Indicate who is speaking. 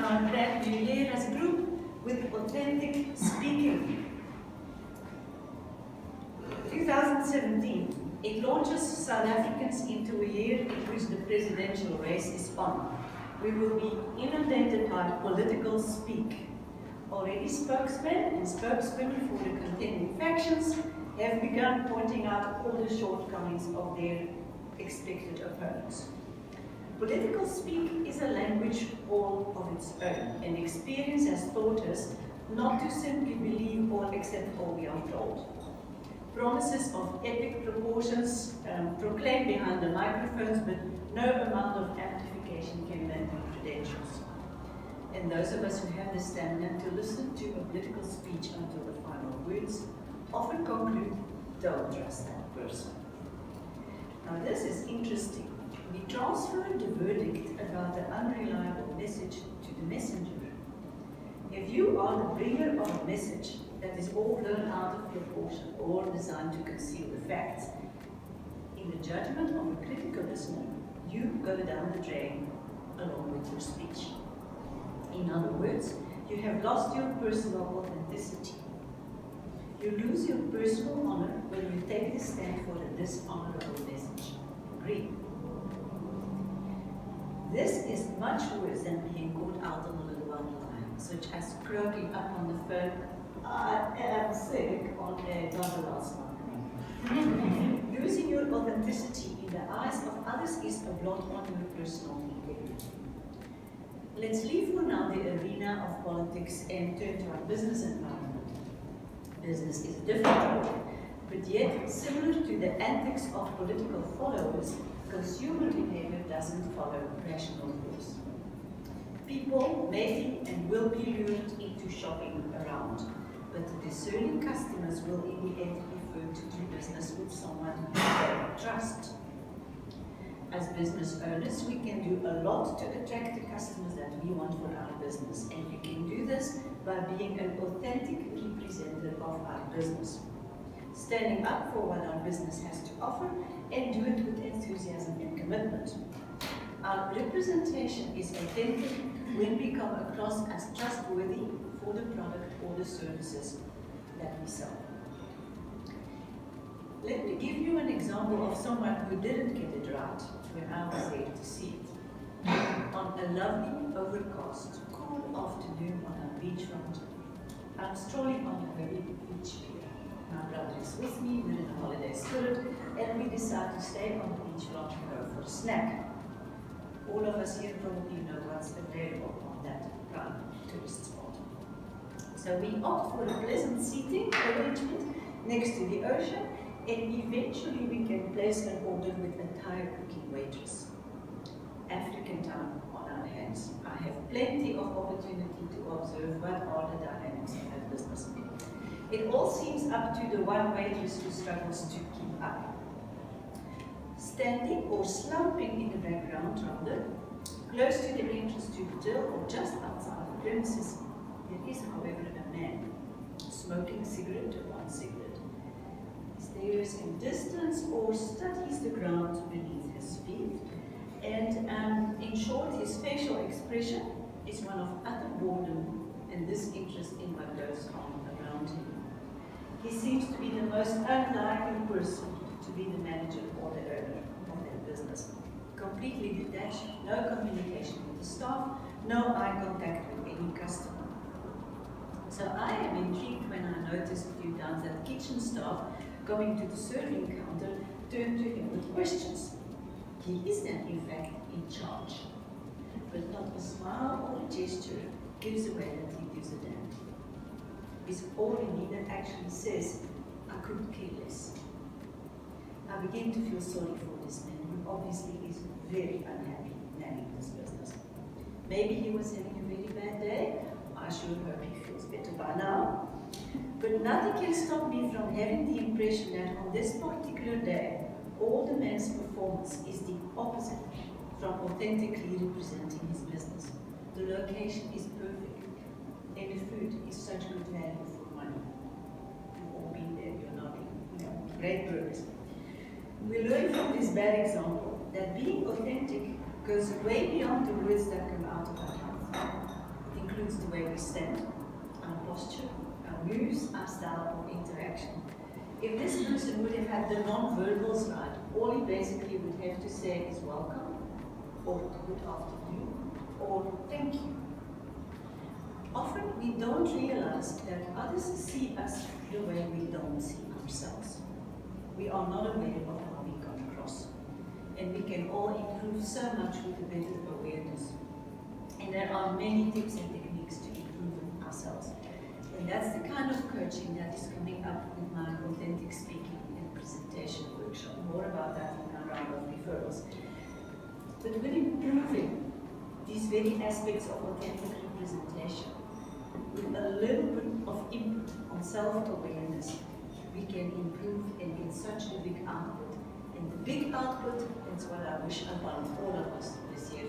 Speaker 1: our brand new year as a group with authentic speaking. 2017, it launches South Africans into a year in which the presidential race is on. We will be inundated by political speak. Already spokesmen and spokeswomen for the contending factions have begun pointing out all the shortcomings of their expected opponents. Political speak is a language all of its own, and experience has taught us not to simply believe or accept all we are told. Promises of epic proportions proclaimed behind the microphones, but no amount of amplification can lend new credentials. And those of us who have the stamina to listen to a political speech until the final words often conclude, don't trust that person. Now this is interesting. We transferred the verdict about the unreliable message to the messenger. If you are the bringer of a message that is all blown out of proportion or designed to conceal the facts, in the judgment of a critical listener, you go down the drain along with your speech. In other words, you have lost your personal authenticity. You lose your personal honor when you take the stand for a dishonorable message. Agree? This is much worse than being caught out on a little one-line, such as croaking up on the phone, I am sick, on a last month. Losing your authenticity in the eyes of others is a blot on your personal integrity. Let's leave for now the arena of politics and turn to our business environment. Business is a different topic, but yet similar to the antics of political followers, consumer behavior doesn't follow rational rules. People may be and will be lured into shopping around, but discerning customers will in the end prefer to do business with someone they trust. As business owners, we can do a lot to attract the customers that we want for our business, and we can do this by being an authentic representative of our business, standing up for what our business has to offer, and do it with enthusiasm and commitment. Our representation is authentic when we come across as trustworthy for the product or the services that we sell. Let me give you an example of someone who didn't get it right when I was there to see it. On a lovely, overcast, cool afternoon on our beachfront, I'm strolling on the very beach pier. My brother is with me, we're in a holiday spirit, and we decide to stay on the beachfront and go for a snack. All of us here probably know what's available on that prime tourist spot. So we opt for a pleasant seating arrangement next to the ocean, and eventually we can place an order with a Thai-cooking waitress. African time on our hands. I have plenty of opportunity to observe what are the dynamics of that business. It all seems up to the one waitress who struggles to keep up. Standing or slumping in the background, rather, close to the entrance to the till or just outside the premises, there is, however, a man smoking a cigarette or one cigarette. Stares in distance or studies the ground beneath his feet, and in short, his facial expression is one of utter boredom and disinterest in what goes on around him. He seems to be the most unlikely person to be the manager or the owner of that business. Completely detached, no communication with the staff, no eye contact with any customer. So I am intrigued when I noticed a few times that kitchen staff going to the serving counter turned to him with questions. He is then in fact in charge, but not a smile or a gesture gives away that he gives a damn. His all-in-leader actually says, I couldn't care less. I begin to feel sorry for this man, who obviously is very unhappy managing this business. Maybe he was having a very bad day. I sure hope he feels better by now. But nothing can stop me from having the impression that on this particular day, all the man's performance is the opposite from authentically representing his business. The location is perfect, and the food is such good value for money. You've all been there, you're nodding. Great burgers. We learn from this bad example that being authentic goes way beyond the words that come out of our mouth. includes the way we stand, our posture, our moves, our style of interaction. If this person would have had the non-verbals right, all he basically would have to say is welcome, or good afternoon, or thank you. Often we don't realize that others see us the way we don't see ourselves. We are not aware of how we come across. And we can all improve so much with a better awareness. And there are many tips and techniques to improve ourselves. And that's the kind of coaching that is coming up with my authentic speaking and presentation workshop. More about that in our round of referrals. But with improving these very aspects of authentic representation, with a little bit of input on self-awareness, we can improve and get such a big output. And the big output is what I wish upon all of us this year.